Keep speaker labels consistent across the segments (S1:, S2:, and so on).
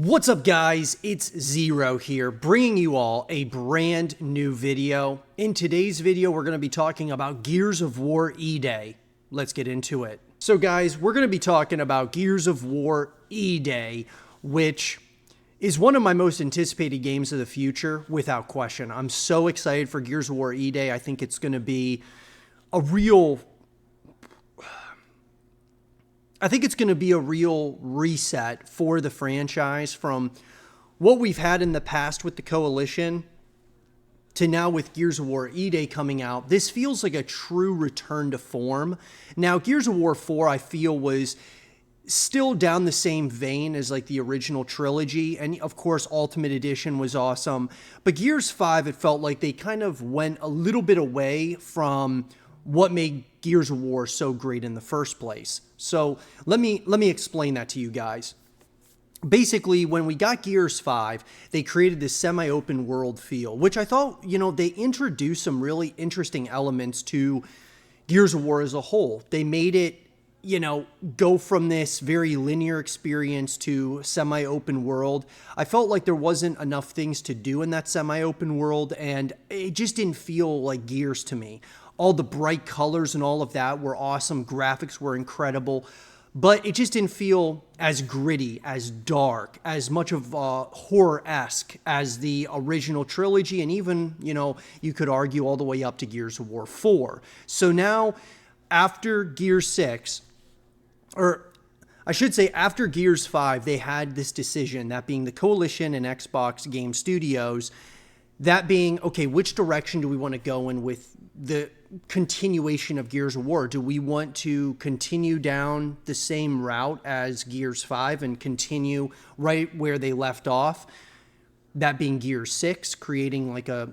S1: What's up guys, it's Zero here, bringing you all a brand new video. In today's video, we're going to be talking about Gears of War E-Day. Let's get into it. So guys, we're going to be talking about Gears of War E-Day, which is one of my most anticipated games of the future, without question. I'm so excited for Gears of War E-Day. I think it's going to be a real reset for the franchise from what we've had in the past with the Coalition to now with Gears of War E-Day coming out. This feels like a true return to form. Now, Gears of War 4, I feel, was still down the same vein as like the original trilogy. And of course, Ultimate Edition was awesome. But Gears 5, it felt like they kind of went a little bit away from what made Gears of War so great in the first place. So let me explain that to you guys. Basically, when we got Gears 5, they created this semi-open world feel, which I thought, they introduced some really interesting elements to Gears of War as a whole. They made it, go from this very linear experience to semi-open world. I felt like there wasn't enough things to do in that semi-open world, and it just didn't feel like Gears to me. All the bright colors and all of that were awesome. Graphics were incredible, but it just didn't feel as gritty, as dark, as much of horror-esque as the original trilogy, and even, you could argue all the way up to Gears of War 4. So now, after Gears 6, or I should say after Gears 5, they had this decision, that being the Coalition and Xbox Game Studios, that being, okay, which direction do we want to go in with the continuation of Gears of War? Do we want to continue down the same route as Gears 5 and continue right where they left off? That being Gears 6, creating like a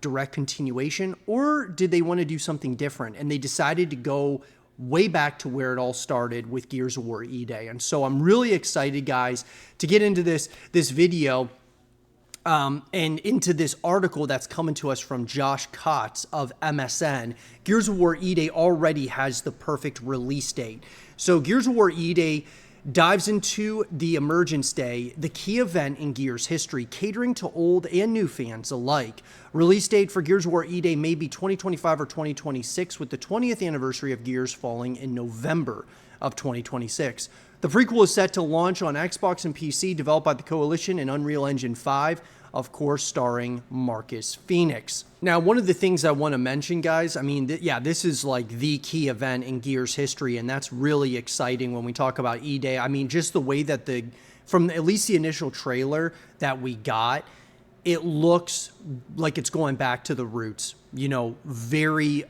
S1: direct continuation? Or did they want to do something different? And they decided to go way back to where it all started with Gears of War E-Day. And so I'm really excited, guys, to get into this video. And into this article that's coming to us from Josh Kotz of MSN. Gears of War E-Day already has the perfect release date. So Gears of War E-Day dives into the Emergence Day, the key event in Gears history, catering to old and new fans alike. Release date for Gears of War E-Day may be 2025 or 2026, with the 20th anniversary of Gears falling in November of 2026. The prequel is set to launch on Xbox and PC, developed by the Coalition and Unreal Engine 5, of course, starring Marcus Phoenix. Now, one of the things I want to mention, guys, I mean, this is like the key event in Gears history, and that's really exciting when we talk about E-Day. I mean, just the way that from at least the initial trailer that we got, it looks like it's going back to the roots, very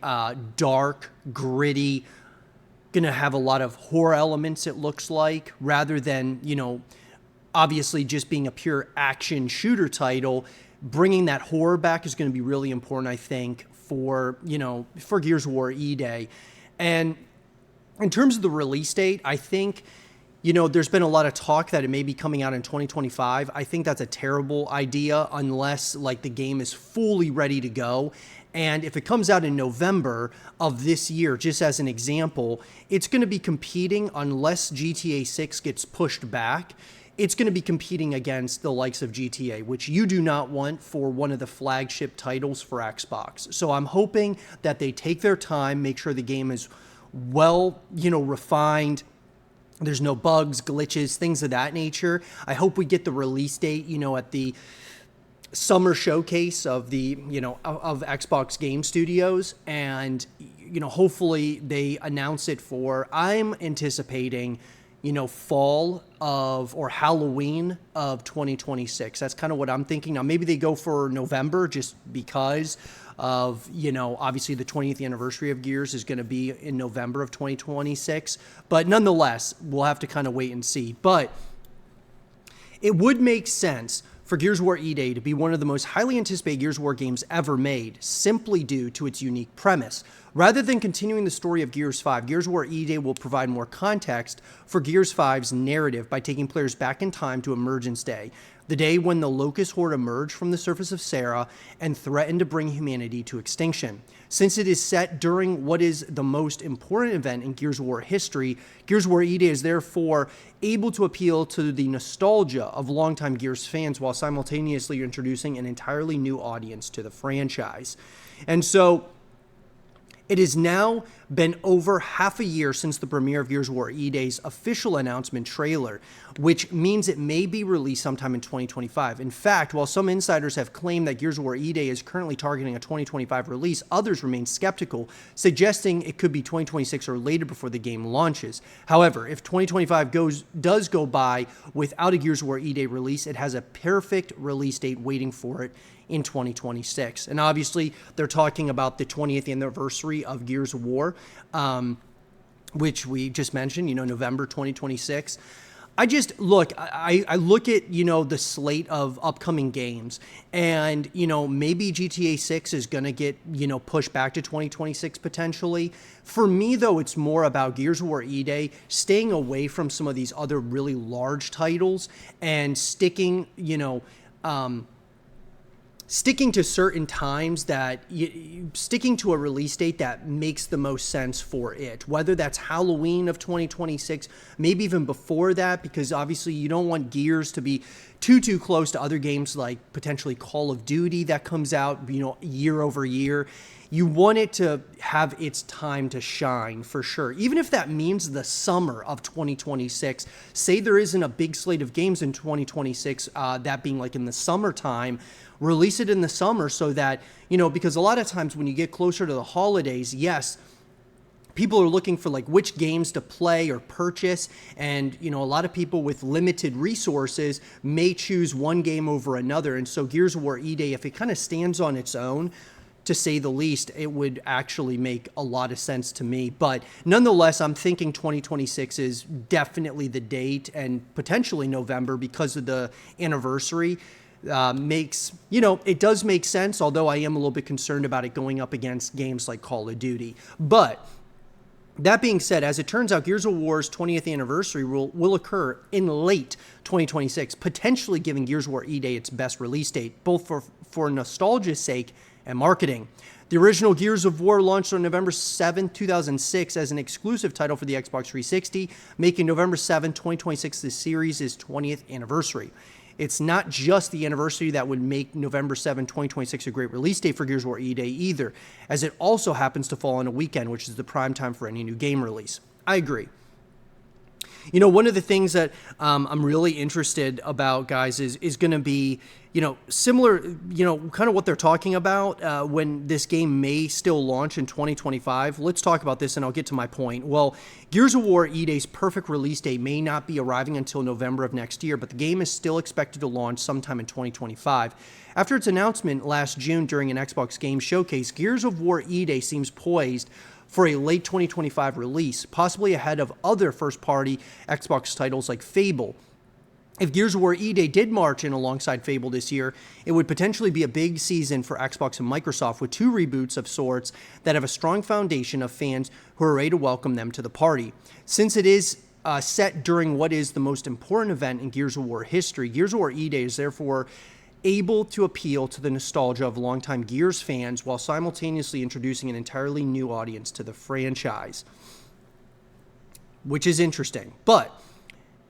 S1: dark, gritty, gonna have a lot of horror elements, it looks like, rather than, obviously just being a pure action shooter title. Bringing that horror back is going to be really important, I think, for Gears of War E-Day. And in terms of the release date, I think, there's been a lot of talk that it may be coming out in 2025. I think that's a terrible idea unless like the game is fully ready to go. And if it comes out in November of this year, just as an example, it's going to be competing, unless GTA 6 gets pushed back, it's going to be competing against the likes of GTA, which you do not want for one of the flagship titles for Xbox. So I'm hoping that they take their time, make sure the game is well, refined. There's no bugs, glitches, things of that nature. I hope we get the release date, at the summer showcase of the, of Xbox Game Studios. And, hopefully they announce it for, I'm anticipating, fall of, or Halloween of 2026. That's kind of what I'm thinking. Now, maybe they go for November just because of, obviously the 20th anniversary of Gears is going to be in November of 2026. But nonetheless, we'll have to kind of wait and see. But it would make sense for Gears of War E-Day to be one of the most highly anticipated Gears of War games ever made, simply due to its unique premise. Rather than continuing the story of Gears 5, Gears of War E-Day will provide more context for Gears 5's narrative by taking players back in time to Emergence Day. the day when the Locust Horde emerged from the surface of Sarah and threatened to bring humanity to extinction. Since it is set during what is the most important event in Gears of War history, Gears of War E-Day is therefore able to appeal to the nostalgia of longtime Gears fans while simultaneously introducing an entirely new audience to the franchise. And so it has now been over half a year since the premiere of Gears of War E-Day's official announcement trailer, which means it may be released sometime in 2025. In fact, while some insiders have claimed that Gears of War E-Day is currently targeting a 2025 release, others remain skeptical, suggesting it could be 2026 or later before the game launches. However, if 2025 does go by without a Gears of War E-Day release, it has a perfect release date waiting for it in 2026. And obviously, they're talking about the 20th anniversary of Gears of War, which we just mentioned, November 2026. I look at, the slate of upcoming games, and, maybe GTA 6 is going to get, pushed back to 2026 potentially. For me, though, it's more about Gears of War E-Day staying away from some of these other really large titles and sticking to certain times sticking to a release date that makes the most sense for it, whether that's Halloween of 2026, maybe even before that, because obviously you don't want Gears to be too close to other games like potentially Call of Duty that comes out, year over year. You want it to have its time to shine for sure, even if that means the summer of 2026. Say there isn't a big slate of games in 2026, that being like in the summertime. Release it in the summer so that, because a lot of times when you get closer to the holidays, yes, people are looking for like which games to play or purchase. And, a lot of people with limited resources may choose one game over another. And so Gears of War E-Day, if it kind of stands on its own, to say the least, it would actually make a lot of sense to me. But nonetheless, I'm thinking 2026 is definitely the date, and potentially November because of the anniversary. It does make sense, although I am a little bit concerned about it going up against games like Call of Duty. But that being said, as it turns out, Gears of War's 20th anniversary will occur in late 2026, potentially giving Gears of War E-Day its best release date, both for nostalgia's sake and marketing. The original Gears of War launched on November 7, 2006 as an exclusive title for the Xbox 360, making November 7, 2026 the series' 20th anniversary. It's not just the anniversary that would make November 7, 2026 a great release date for Gears of War E-Day either, as it also happens to fall on a weekend, which is the prime time for any new game release. I agree. One of the things that I'm really interested about, guys, is going to be, similar, kind of what they're talking about when this game may still launch in 2025. Let's talk about this and I'll get to my point. Well, Gears of War E-Day's perfect release date may not be arriving until November of next year, but the game is still expected to launch sometime in 2025. After its announcement last June during an Xbox Game Showcase, Gears of War E-Day seems poised for a late 2025 release, possibly ahead of other first-party Xbox titles like Fable. If Gears of War E-Day did march in alongside Fable this year, it would potentially be a big season for Xbox and Microsoft with two reboots of sorts that have a strong foundation of fans who are ready to welcome them to the party. Since it is set during what is the most important event in Gears of War history, Gears of War E-Day is therefore able to appeal to the nostalgia of longtime Gears fans while simultaneously introducing an entirely new audience to the franchise, which is interesting. But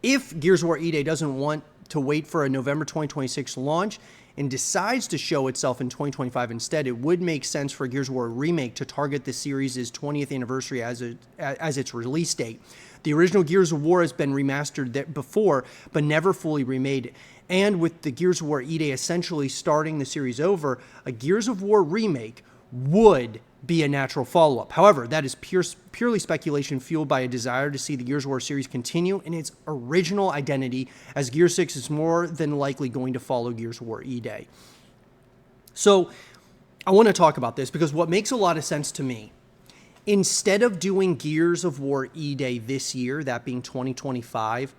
S1: if Gears of War E-Day doesn't want to wait for a November 2026 launch and decides to show itself in 2025 instead, it would make sense for Gears of War Remake to target the series' 20th anniversary as its release date. The original Gears of War has been remastered before, but never fully remade. And with the Gears of War E-Day essentially starting the series over, a Gears of War remake would be a natural follow-up. However, that is purely speculation fueled by a desire to see the Gears of War series continue in its original identity, as Gear 6 is more than likely going to follow Gears of War E-Day. So I want to talk about this because what makes a lot of sense to me, instead of doing Gears of War E-Day this year, that being 2025,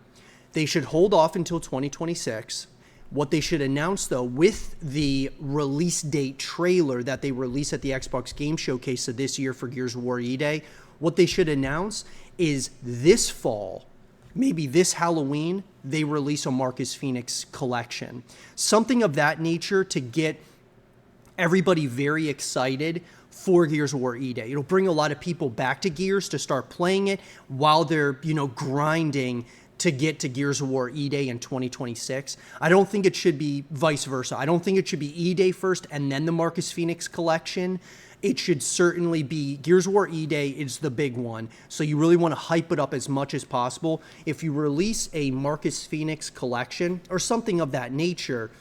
S1: they should hold off until 2026. What they should announce, though, with the release date trailer that they release at the Xbox Game Showcase of this year for Gears of War E-Day, what they should announce is this fall, maybe this Halloween, they release a Marcus Phoenix collection. Something of that nature to get everybody very excited for Gears of War E-Day. It'll bring a lot of people back to Gears to start playing it while they're, grinding to get to Gears of War E-Day in 2026. I don't think it should be vice versa. I don't think it should be E-Day first and then the Marcus Phoenix collection. It should certainly be Gears of War E-Day is the big one. So you really want to hype it up as much as possible. If you release a Marcus Phoenix collection or something of that nature,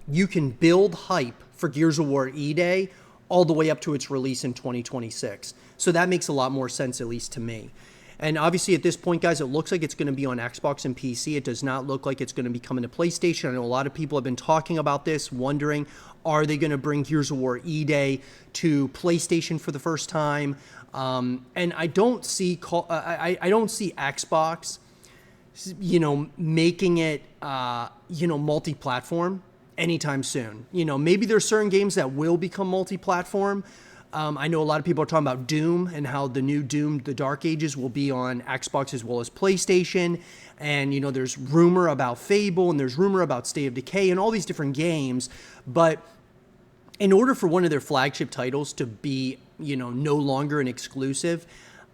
S1: you can build hype for Gears of War E-Day all the way up to its release in 2026. So that makes a lot more sense, at least to me. And obviously at this point, guys, it looks like it's going to be on Xbox and PC. It does not look like it's going to be coming to PlayStation. I know a lot of people have been talking about this, wondering, are they going to bring Gears of War E-Day to PlayStation for the first time? And I don't see I don't see Xbox, making it, multi-platform anytime soon. Maybe there's certain games that will become multi-platform. I know a lot of people are talking about Doom and how the new Doom, The Dark Ages, will be on Xbox as well as PlayStation. And, there's rumor about Fable and there's rumor about State of Decay and all these different games. But in order for one of their flagship titles to be, no longer an exclusive,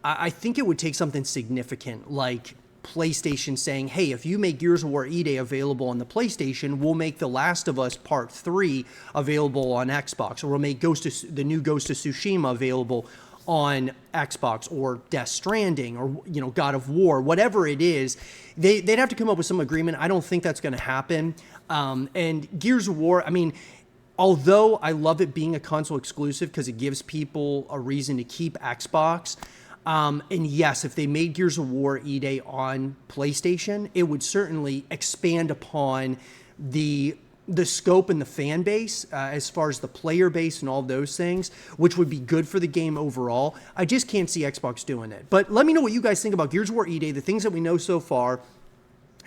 S1: I think it would take something significant like PlayStation saying, hey, if you make Gears of War E-Day available on the PlayStation, we'll make The Last of Us Part 3 available on Xbox, or we'll make the new Ghost of Tsushima available on Xbox, or Death Stranding, or God of War, whatever it is. They'd have to come up with some agreement. I don't think that's going to happen. And Gears of War, although I love it being a console exclusive because it gives people a reason to keep Xbox, and yes, if they made Gears of War E-Day on PlayStation, it would certainly expand upon the scope and the fan base as far as the player base and all those things, which would be good for the game overall. I just can't see Xbox doing it. But let me know what you guys think about Gears of War E-Day, the things that we know so far.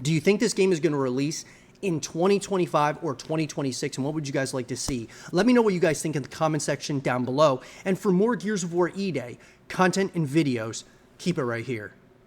S1: Do you think this game is going to release in 2025 or 2026, and what would you guys like to see? Let me know what you guys think in the comment section down below. And for more Gears of War E-Day content and videos, keep it right here.